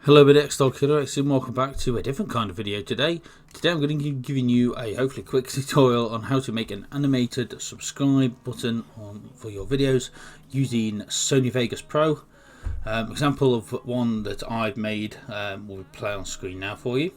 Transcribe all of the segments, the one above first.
Hello, Dog Killer, and welcome back to a different kind of video today. Today I'm going to be giving you a hopefully quick tutorial on how to make an animated subscribe button for your videos using Sony Vegas Pro. Example of one that I've made will play on screen now for you.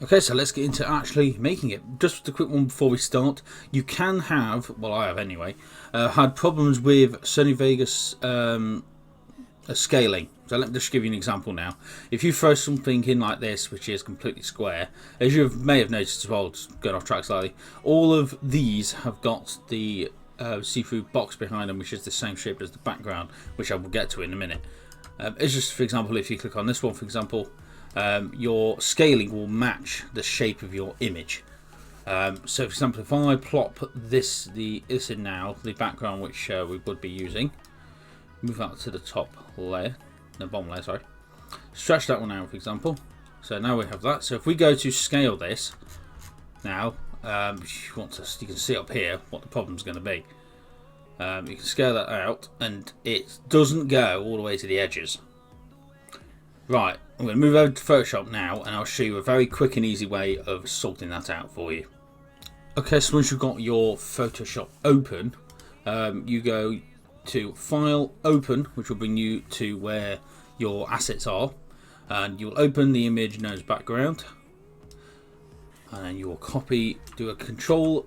Okay, so let's get into actually making it. Just a quick one before we start. You can have, well I have anyway, had problems with Sony Vegas scaling. So let me just give you an example now. If you throw something in like this, which is completely square, as you may have noticed as well, just going off track slightly, all of these have got the see-through box behind them, which is the same shape as the background, which I will get to in a minute. It's just, for example, if you click on this one, for example, your scaling will match the shape of your image. So for example, if I plop this in now, the background which we would be using, move that to the top layer, the bottom layer, sorry, stretch that one out for example. So now we have that. So if we go to scale this now, if you want to, you can see up here what the problem's going to be. You can scale that out and it doesn't go all the way to the edges. Right, I'm going to move over to Photoshop now and I'll show you a very quick and easy way of sorting that out for you. Okay, so once you've got your Photoshop open, you go to File, Open, which will bring you to where your assets are, and you'll open the image known as background, and then you will copy, do a Control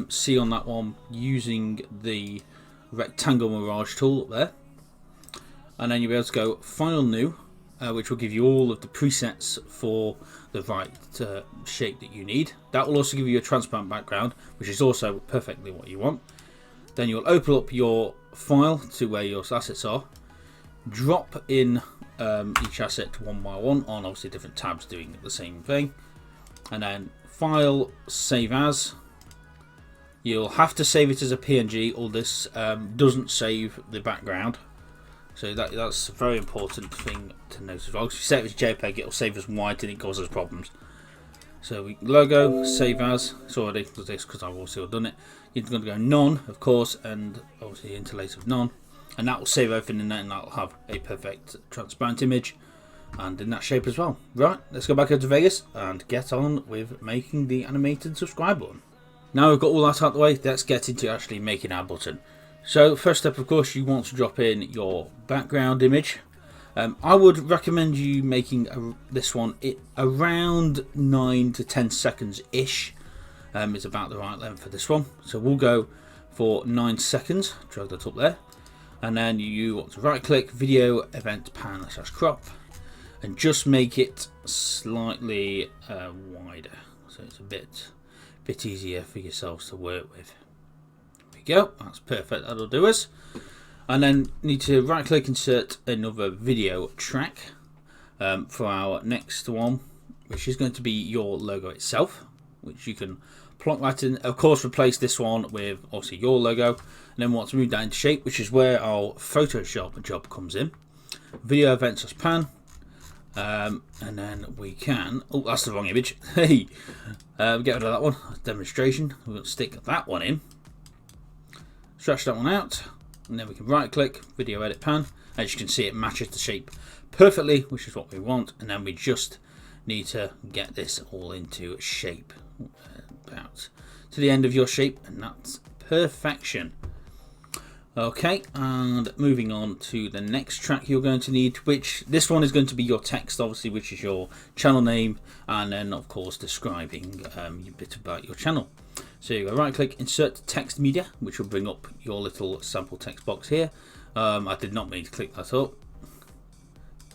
C on that one using the rectangle mirage tool up there, and then you'll be able to go File, New, which will give you all of the presets for the right shape that you need. That will also give you a transparent background, which is also perfectly what you want. Then you'll open up your file to where your assets are, drop in each asset one by one on obviously different tabs doing the same thing, and then File, Save As. You'll have to save it as a PNG, or this doesn't save the background. So that's a very important thing to note as well. If you set it as JPEG, it'll save as white and it causes problems. So logo, save as, it's already because I've also done it. You're going to go none, of course, and obviously interlace of none, and that will save everything in there, and that'll have a perfect transparent image and in that shape as well. Right, let's go back over to Vegas and get on with making the animated subscribe button. Now we've got all that out of the way, let's get into actually making our button. So first step, of course, you want to drop in your background image. I would recommend you making this one around 9 to 10 seconds ish. Is about the right length for this one. So we'll go for 9 seconds. Drag that up there, and then you want to right click, video, event, pan / crop, and just make it slightly wider, so it's a bit easier for yourselves to work with. Go, that's perfect, that'll do us. And then need to right click, insert another video track for our next one, which is going to be your logo itself, which you can plonk that in. Of course, replace this one with obviously your logo, and then want to move that into shape, which is where our Photoshop job comes in. Video, events / pan, and then we can, oh that's the wrong image, hey, get rid of that one, demonstration. We're going to stick that one in. Stretch that one out, and then we can right click, video, edit, pan. As you can see, it matches the shape perfectly, which is what we want, and then we just need to get this all into shape about to the end of your shape, and that's perfection. Okay, and moving on to the next track you're going to need, which this one is going to be your text obviously, which is your channel name, and then of course describing a bit about your channel. So you go right click, insert text media, which will bring up your little sample text box here. I did not mean to click that up,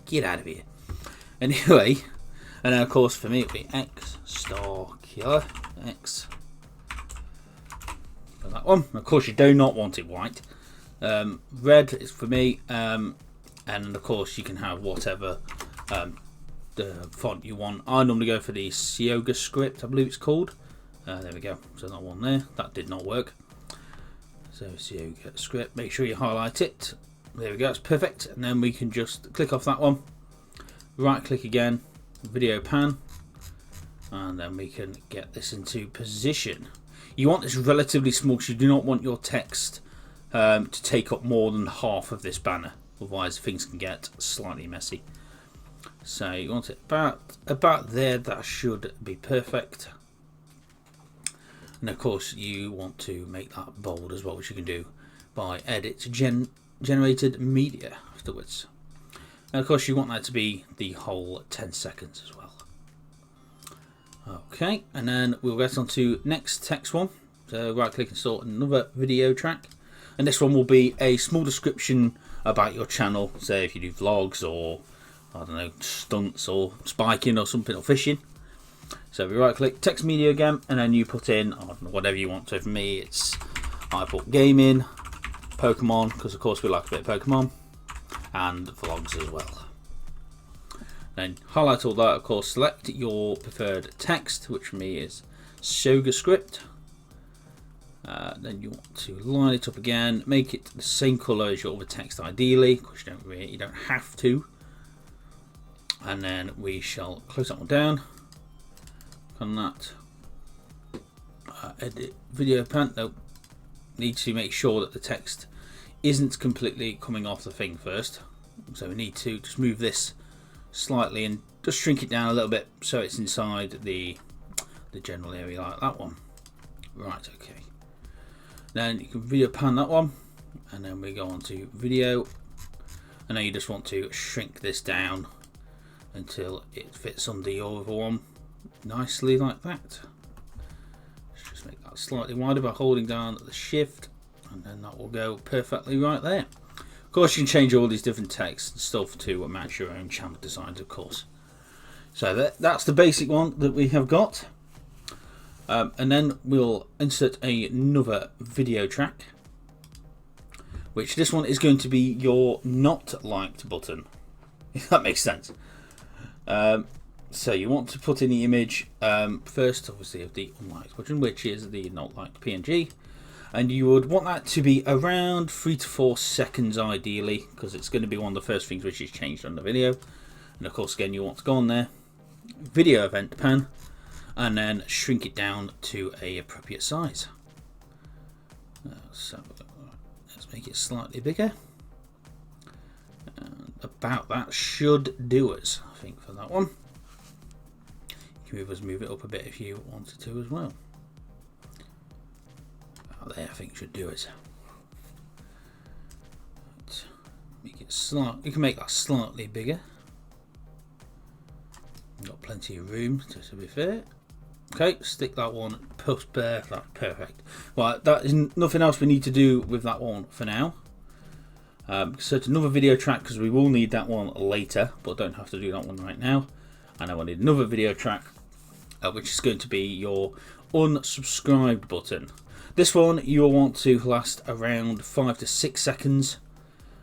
get out of here. Anyway, and then of course for me it'll be X star killer X for that one. Of course you do not want it white. Red is for me, and of course you can have whatever the font you want. I normally go for the Yoga script, I believe it's called. There we go, so that one there, that did not work. So Yoga script, make sure you highlight it. There we go, it's perfect. And then we can just click off that one, right click again, video pan, and then we can get this into position. You want this relatively small because you do not want your text to take up more than half of this banner, otherwise things can get slightly messy. So you want it about there. That should be perfect. And of course you want to make that bold as well, which you can do by edit generated media afterwards. And of course you want that to be the whole 10 seconds as well. Okay, and then we'll get on to next text one. So right click and sort another video track, and this one will be a small description about your channel. Say if you do vlogs or I don't know, stunts or spiking or something, or fishing. So we right click, text media again, and then you put in, I don't know, whatever you want. So for me I put gaming, Pokemon, because of course we like a bit of Pokemon, and vlogs as well. Then highlight all that, of course, select your preferred text, which for me is Soga script. Then you want to line it up again, make it the same colour as your other text ideally, because you don't have to. And then we shall close that one down. On that, edit video pan. Nope. Need to make sure that the text isn't completely coming off the thing first. So we need to just move this slightly and just shrink it down a little bit so it's inside the general area like that one. Right, okay. Then you can video pan that one, and then we go on to video, and then you just want to shrink this down until it fits under your other one nicely like that. Let's just make that slightly wider by holding down the shift, and then that will go perfectly right there. Of course you can change all these different texts and stuff to match your own channel designs, of course. So that's the basic one that we have got. And then we'll insert another video track, which this one is going to be your not liked button, if that makes sense. So you want to put in the image first, obviously, of the unliked button, which is the not liked PNG, and you would want that to be around 3 to 4 seconds ideally, because it's going to be one of the first things which is changed on the video. And of course, again, you want to go on there, video event pan, and then shrink it down to a appropriate size. So let's make it slightly bigger. And about that should do us, I think, for that one. You can move it up a bit if you wanted to as well. About there, I think should do it. Right. Make it you can make that slightly bigger. Got plenty of room to be fair. Okay, stick that one post there. That's perfect. Right, that is nothing else we need to do with that one for now. So it's another video track because we will need that one later, but don't have to do that one right now. And I will need another video track, which is going to be your unsubscribed button. This one you will want to last around 5 to 6 seconds.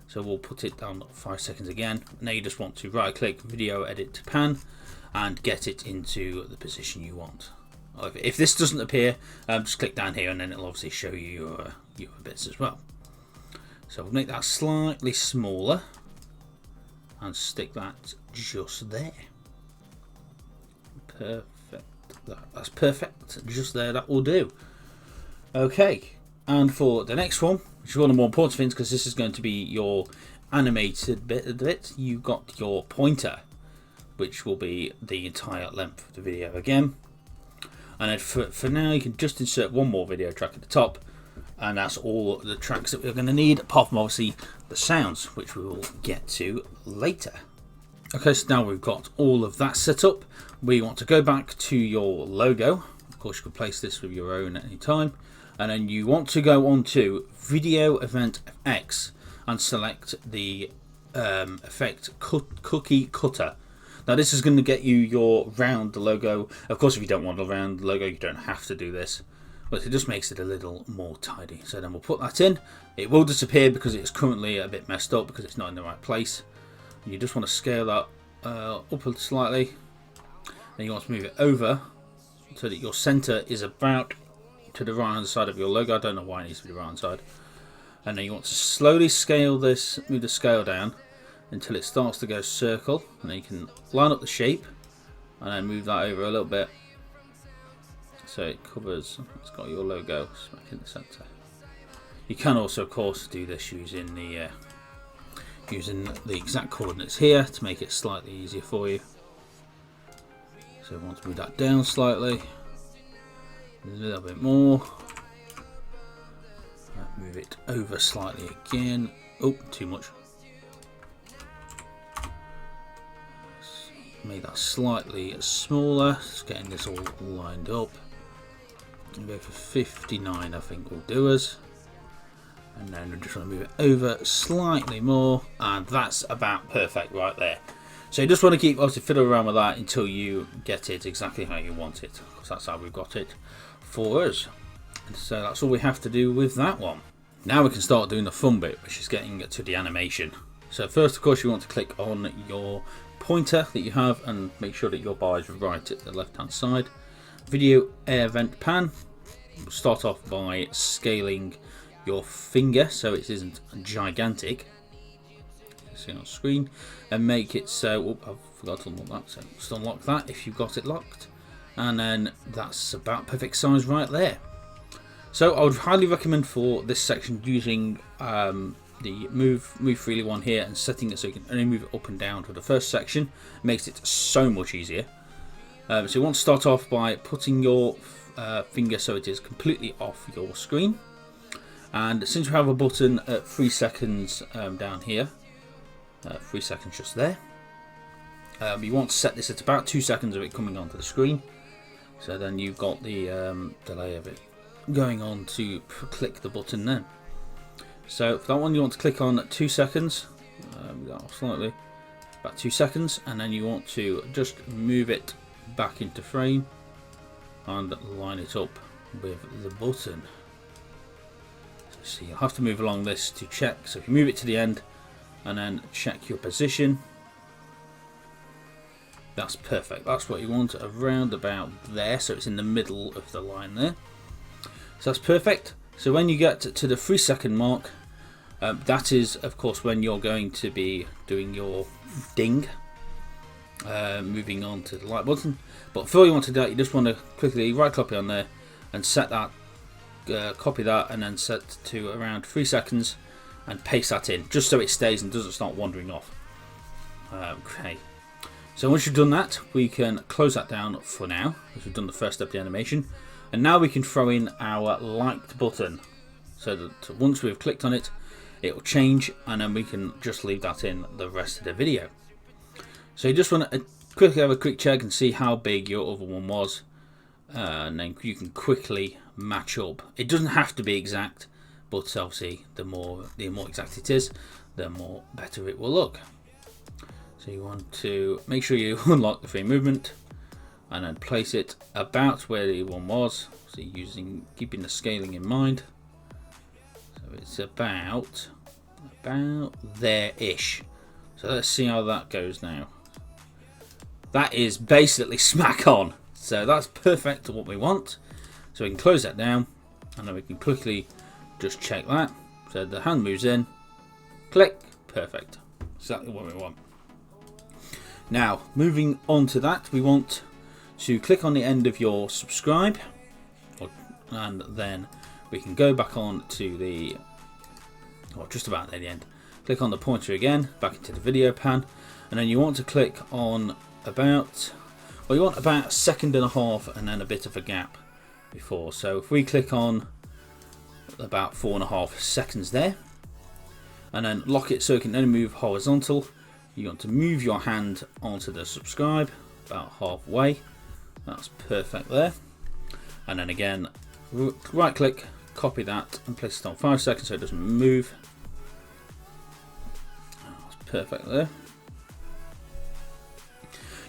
So we'll put it down 5 seconds again. Now you just want to right click, video edit to pan, and get it into the position you want. If this doesn't appear, just click down here and then it'll obviously show you your bits as well. So we'll make that slightly smaller and stick that just there. Perfect. That's perfect. Just there, that will do. Okay, and for the next one, which is one of the more important things because this is going to be your animated bit of it, you've got your pointer, which will be the entire length of the video again. And then for now, you can just insert one more video track at the top, and that's all the tracks that we're going to need, apart from obviously the sounds, which we will get to later. Okay, so now we've got all of that set up. We want to go back to your logo. Of course, you can place this with your own at any time. And then you want to go on to Video Event X and select the effect Cookie Cutter. Now this is going to get you your round logo. Of course, if you don't want a round logo, you don't have to do this. But it just makes it a little more tidy. So then we'll put that in. It will disappear because it's currently a bit messed up because it's not in the right place. You just want to scale that up slightly. Then you want to move it over so that your center is about to the right hand side of your logo. I don't know why it needs to be the right hand side. And then you want to slowly scale this, move the scale down until it starts to go circle. And then you can line up the shape and then move that over a little bit so it covers, it's got your logo smack in the centre. You can also of course do this using the exact coordinates here to make it slightly easier for you. So we want to move that down slightly, a little bit more, move it over slightly again. Oh, too much. Make that slightly smaller, just getting this all lined up. And go for 59, I think will do us. And then we're just going to move it over slightly more, and that's about perfect right there. So you just want to keep obviously fiddling around with that until you get it exactly how you want it, because that's how we've got it for us. And so that's all we have to do with that one. Now we can start doing the fun bit, which is getting to the animation. So first, of course, you want to click on your pointer that you have and make sure that your bar is right at the left hand side. Video air vent pan. Start off by scaling your finger so it isn't gigantic. See on screen, and make it so. Oh, I forgot to unlock that. So just unlock that if you've got it locked, and then that's about perfect size right there. So I would highly recommend for this section using the move freely one here and setting it so you can only move it up and down for the first section. It makes it so much easier. So you want to start off by putting your finger so it is completely off your screen, and since we have a button at 3 seconds down here, 3 seconds just there, you want to set this at about 2 seconds of it coming onto the screen, so then you've got the delay of it going on to click the button then. So for that one you want to click on 2 seconds, slightly, about 2 seconds, and then you want to just move it back into frame and line it up with the button. So you'll have to move along this to check, so if you move it to the end and then check your position, that's perfect. That's what you want, around about there, so it's in the middle of the line there. So that's perfect. So when you get to the 3 second mark, that is of course when you're going to be doing your ding, moving on to the light button. But before you want to do that, you just want to quickly right copy on there and set that, copy that, and then set to around 3 seconds and paste that in, just so it stays and doesn't start wandering off. Okay, so once you've done that, we can close that down for now, because we've done the first step of the animation. And now we can throw in our liked button, so that once we've clicked on it, it will change, and then we can just leave that in the rest of the video. So you just want to quickly have a quick check and see how big your other one was, and then you can quickly match up. It doesn't have to be exact, but obviously the more exact it is, the more better it will look. So you want to make sure you unlock the free movement and then place it about where the one was, so keeping the scaling in mind. So it's about there-ish. So let's see how that goes now. That is basically smack on. So that's perfect to what we want. So we can close that down, and then we can quickly just check that. So the hand moves in, click, perfect. Exactly what we want. Now, moving on to that, we want to click on the end of your subscribe, and then we can go back on to the, or just about at the end, click on the pointer again, back into the video pan, and then you want to click on about, well, you want about 1.5 seconds and then a bit of a gap before. So if we click on about 4.5 seconds there, and then lock it so it can only move horizontal, you want to move your hand onto the subscribe about halfway. That's perfect there. And then again, right click, copy that and place it on 5 seconds so it doesn't move. That's perfect there.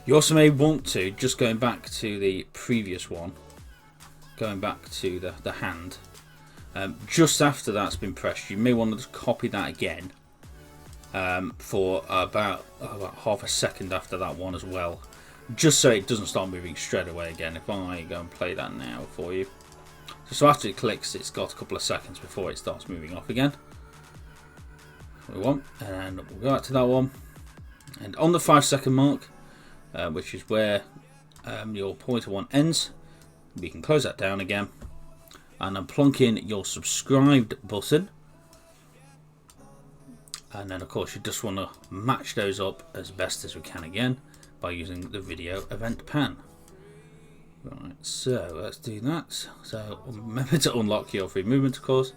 You also may want to, just going back to the previous one, going back to the hand, just after that's been pressed, you may want to just copy that again for about 0.5 seconds after that one as well, just so it doesn't start moving straight away again. If I go and play that now for you, so after it clicks, it's got a couple of seconds before it starts moving off again. We want, and we'll go back to that one, and on the 5 second mark, which is where your pointer one ends, we can close that down again, and then plonk in your subscribed button. And then of course you just want to match those up as best as we can again by using the video event pan. Right, so let's do that. So remember to unlock your free movement, of course,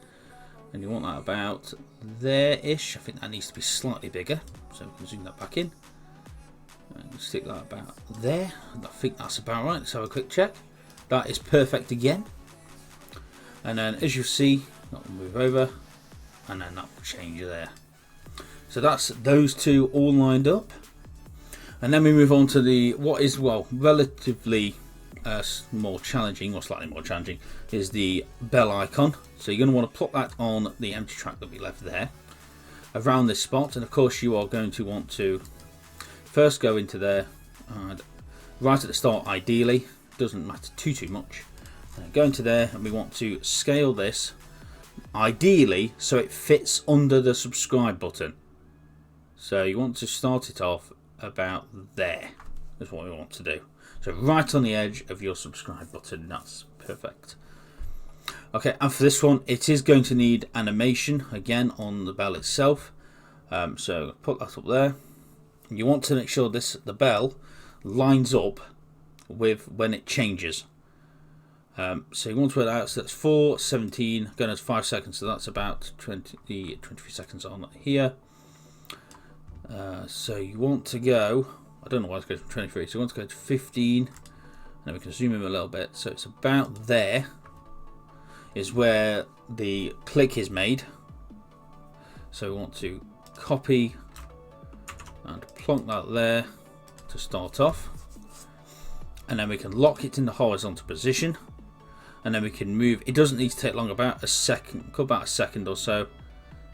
and you want that about there-ish. I think that needs to be slightly bigger, so we can zoom that back in and stick that about there. I think that's about right. Let's have a quick check. That is perfect again. And then as you see, that will move over, and then that will change there. So that's those two all lined up, and then we move on to the what is, well, relatively more challenging, or slightly more challenging, is the bell icon. So you're going to want to plot that on the empty track that we left there around this spot, and of course you are going to want to first go into there and right at the start, ideally, doesn't matter too much, go into there, and we want to scale this ideally so it fits under the subscribe button. So you want to start it off about there. That's what we want to do. So right on the edge of your subscribe button. That's perfect. Okay, and for this one, it is going to need animation again on the bell itself. So put that up there. You want to make sure the bell lines up with when it changes. So you want to put that out. So that's 4:17 going to 5 seconds. So that's about 23 seconds on here. So you want to go, I don't know why it's going from 23, so you want to go to 15, and then we can zoom in a little bit. So it's about there is where the click is made. So we want to copy and plonk that there to start off, and then we can lock it in the horizontal position, and then we can move. It doesn't need to take long, about a second or so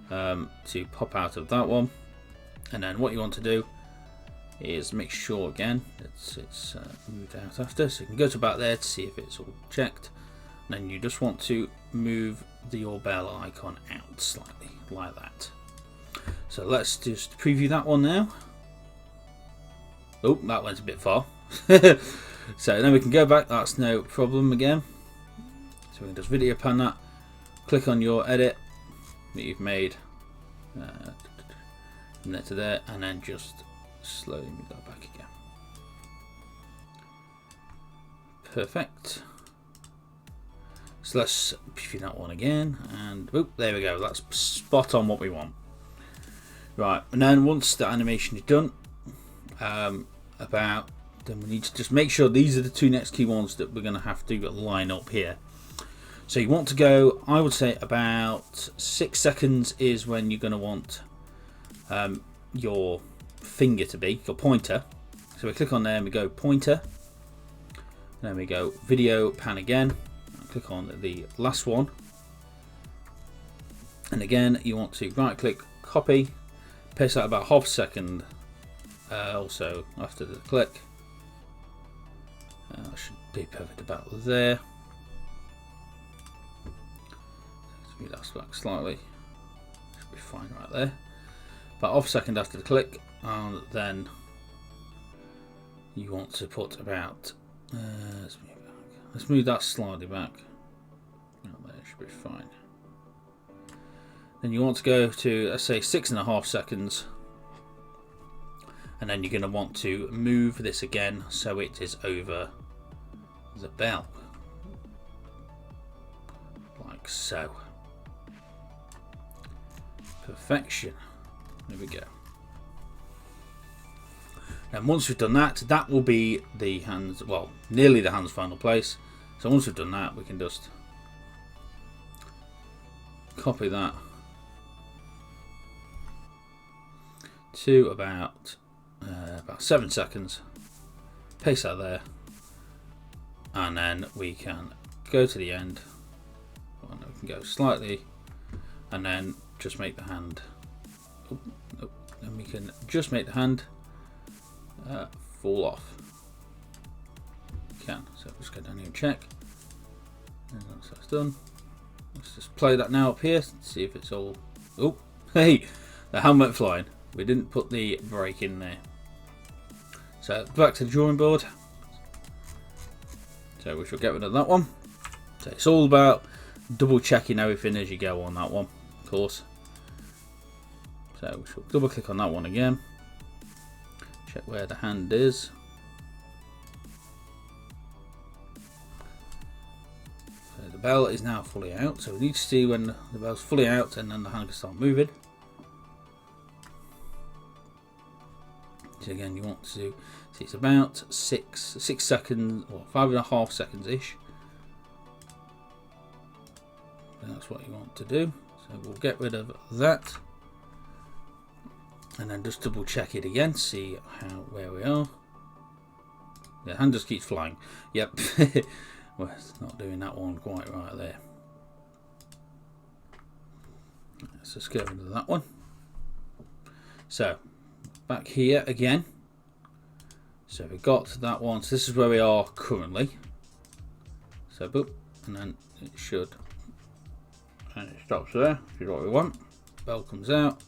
to pop out of that one. And then what you want to do is make sure again it's moved out after, so you can go to about there to see if it's all checked. And then you just want to move your bell icon out slightly like that. So let's just preview that one now. Oh, that went a bit far. So then we can go back, that's no problem again. So we can just video pan that, click on your edit that you've made, from there to there, and then just slowly move that back again. Perfect. So let's preview that one again, and oh, there we go. That's spot on what we want. Right, and then once the animation is done, then we need to just make sure these are the two next key ones that we're going to have to line up here. So you want to go, I would say about 6 seconds is when you're going to want your finger to be, your pointer. So we click on there and we go pointer, and then we go video pan again, click on the last one, and again you want to right click, copy, paste that about half a second also after the click. That should be perfect about there. Let's move that back slightly, should be fine right there. About half a second after the click, and then you want to put about let's move that slightly back. Oh, there should be fine. Then you want to go to, let's say, 6.5 seconds, and then you're going to want to move this again so it is over the bell, like so. Perfection. There we go. And once we've done that, that will be the hands, well, nearly the hands final place. So once we've done that, we can just copy that to about 7 seconds, paste that there, and then we can go to the end, and we can go slightly, and then just make the hand, and we can just make the hand fall off. We can, so let's go down here and check, and once that's done, let's just play that now up here, see if it's all, oh, hey, the hand went flying. We didn't put the brake in there. So back to the drawing board. So we shall get rid of that one. So it's all about double checking everything as you go on that one, of course. So we shall double click on that one again. Check where the hand is. So the bell is now fully out. So we need to see when the bell's fully out and then the hand can start moving. So again, you want to see it's about 6 seconds or 5.5 seconds ish. And that's what you want to do. So we'll get rid of that, and then just double check it again, see where we are. The hand just keeps flying. Yep. Well, it's not doing that one quite right there. Let's just get rid of that one. So back here again. So we've got that one. So this is where we are currently. So boop, and then it should, and it stops there, which is what we want. Bell comes out,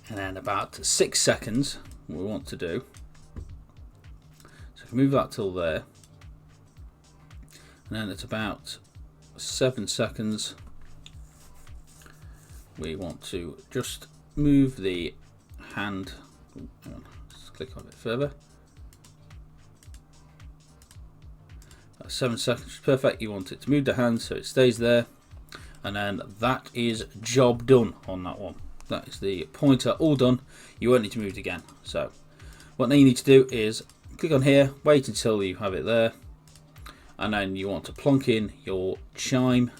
and then about 6 seconds, what we want to do. So if we move that till there, and then it's about 7 seconds. We want to just move the hand. Hang on, just click on it further. That's 7 seconds, perfect. You want it to move the hand so it stays there, and then that is job done on that one. That is the pointer all done. You won't need to move it again. So what now you need to do is click on here, wait until you have it there, and then you want to plonk in your chime.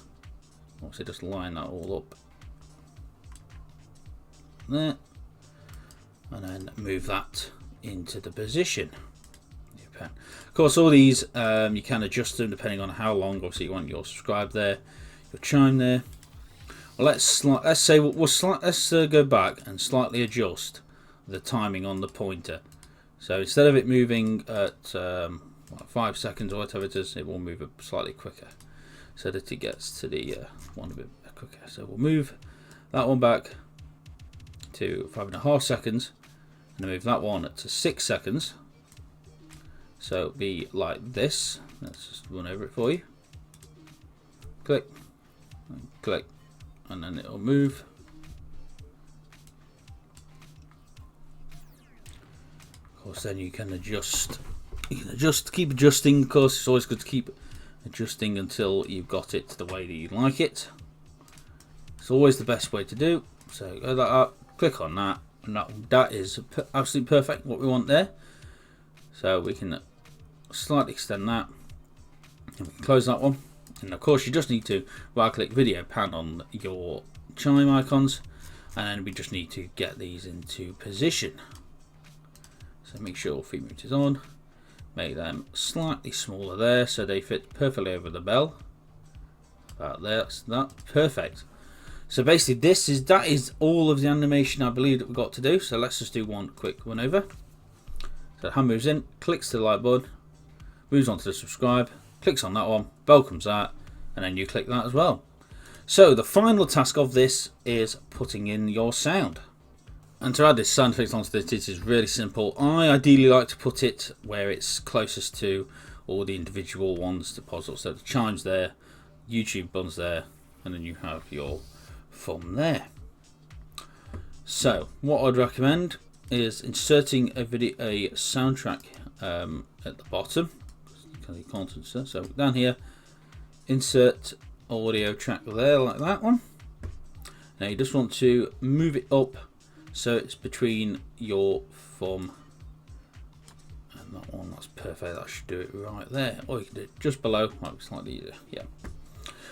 Obviously just line that all up there, and then move that into the position. Your pen. Of course, all these you can adjust them depending on how long. Obviously, you want your subscribe there, your chime there. Well, let's say let's go back and slightly adjust the timing on the pointer. So instead of it moving at 5 seconds or whatever it is, it will move slightly quicker, so that it gets to the one a bit quicker. So we'll move that one back to 5.5 seconds, and move that one to 6 seconds. So it'll be like this. Let's just run over it for you. Click, and click, and then it'll move. Of course, then you can adjust. Keep adjusting. Of course, it's always good to keep adjusting until you've got it the way that you like it. It's always the best way to do. So go that up. Click on that, and that is absolutely perfect, what we want there. So we can slightly extend that, and we can close that one. And of course, you just need to right click video pan on your chime icons, and then we just need to get these into position. So make sure feet mute is on, make them slightly smaller there so they fit perfectly over the bell. About there, that's that, perfect. So basically that is all of the animation I believe that we've got to do. So let's just do one quick run over. So the hand moves in, clicks to the like button, moves on to the subscribe, clicks on that one, bell comes out, and then you click that as well. So the final task of this is putting in your sound. And to add this sound effect onto this, it is really simple. I ideally like to put it where it's closest to all the individual ones to puzzle. So the chimes there, YouTube buttons there, and then you have your from there. So what I'd recommend is inserting a soundtrack at the bottom. You can't insert. So down here, insert audio track there like that one. Now you just want to move it up so it's between your thumb and that one. That's perfect. That should do it right there. Or you can do it just below. Might be slightly easier. Yeah.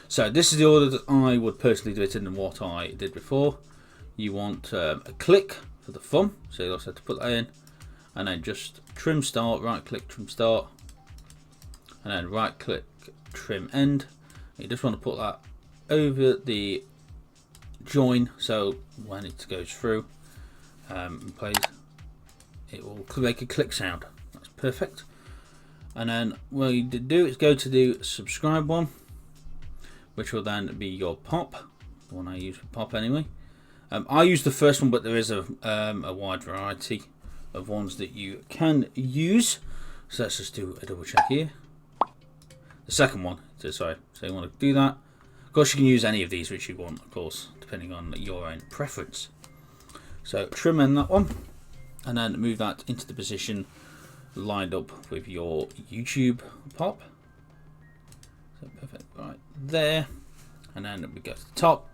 So this is the order that I would personally do it in, and what I did before. You want a click for the thumb, so you also have to put that in, and then just trim start, right click trim start, and then right click trim end. You just want to put that over the join, so when it goes through and plays, it will make a click sound. That's perfect. And then what you do is go to the subscribe one, which will then be your pop, the one I use for pop anyway. I use the first one, but there is a wide variety of ones that you can use. So let's just do a double check here. The second one, so you want to do that. Of course, you can use any of these which you want, of course, depending on your own preference. So trim in that one, and then move that into the position lined up with your YouTube pop. So perfect, right there. And then we go to the top,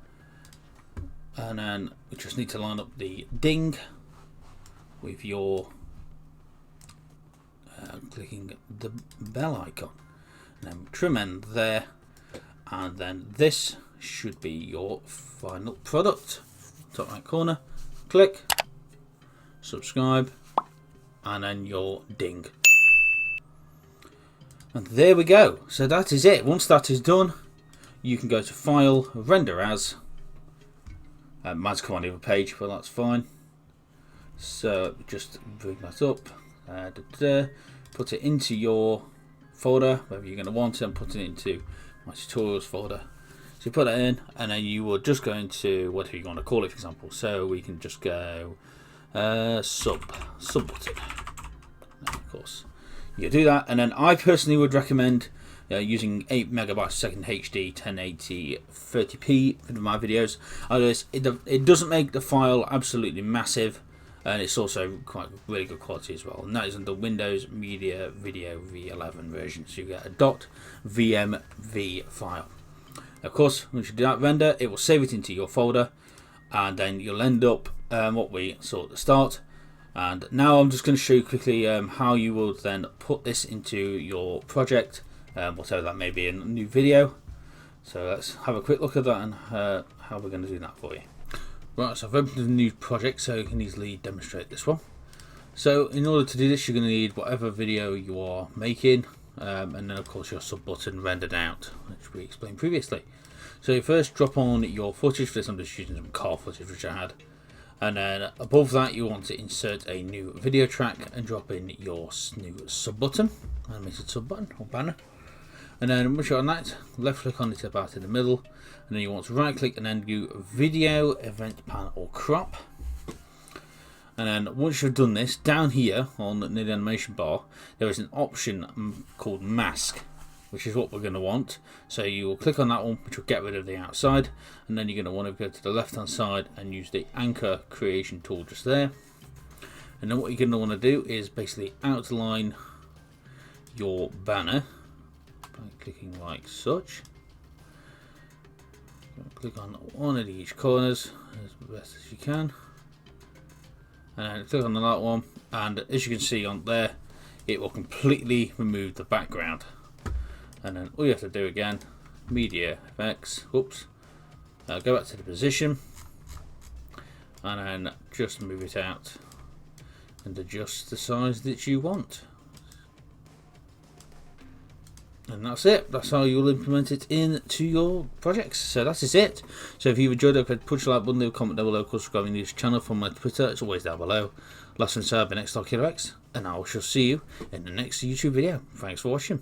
and then we just need to line up the ding with your clicking the bell icon, and then trim end there, and then this should be your final product. Top right corner, click, subscribe, and then your ding. And there we go. So that is it. Once that is done, you can go to File, Render As. Mine's come on the other page, but that's fine. So just bring that up, put it into your folder, wherever you're going to want it, and put it into my tutorials folder. So you put it in, and then you are just going to, whatever you want to call it, for example. So we can just go sub button. Of course, you do that, and then I personally would recommend using 8 megabytes a second HD 1080 30p for my videos. It doesn't make the file absolutely massive, and it's also quite really good quality as well. And that is under Windows Media Video V11 version, so you get a .vmv file. Of course, once you do that render, it will save it into your folder, and then you'll end up what we saw at the start. And now I'm just going to show you quickly how you will then put this into your project, whatever that may be in a new video. So let's have a quick look at that and how we're going to do that for you. Right, so I've opened a new project, so you can easily demonstrate this one. So in order to do this, you're going to need whatever video you are making, and then of course your sub button rendered out, which we explained previously. So you first drop on your footage. For this I'm just using some car footage which I had, and then above that you want to insert a new video track and drop in your new sub button, animated sub button or banner. And then once you're on that, left click on it about in the middle, and then you want to right click and then do video, event, pan or crop. And then once you've done this, down here on the animation bar there is an option called mask, which is what we're going to want. So you will click on that one, which will get rid of the outside, and then you're going to want to go to the left hand side and use the anchor creation tool just there. And then what you're going to want to do is basically outline your banner by clicking like such. Click on one of each corners as best as you can, and then click on that one, and as you can see on there, it will completely remove the background. And then all you have to do again, media effects, go back to the position, and then just move it out and adjust the size that you want. And that's it. That's how you'll implement it into your projects. So that is it. So if you've enjoyed it, push the like button, leave a comment down below, subscribe to this channel from my Twitter. It's always down below. Last one said, I've been X, and I shall see you in the next YouTube video. Thanks for watching.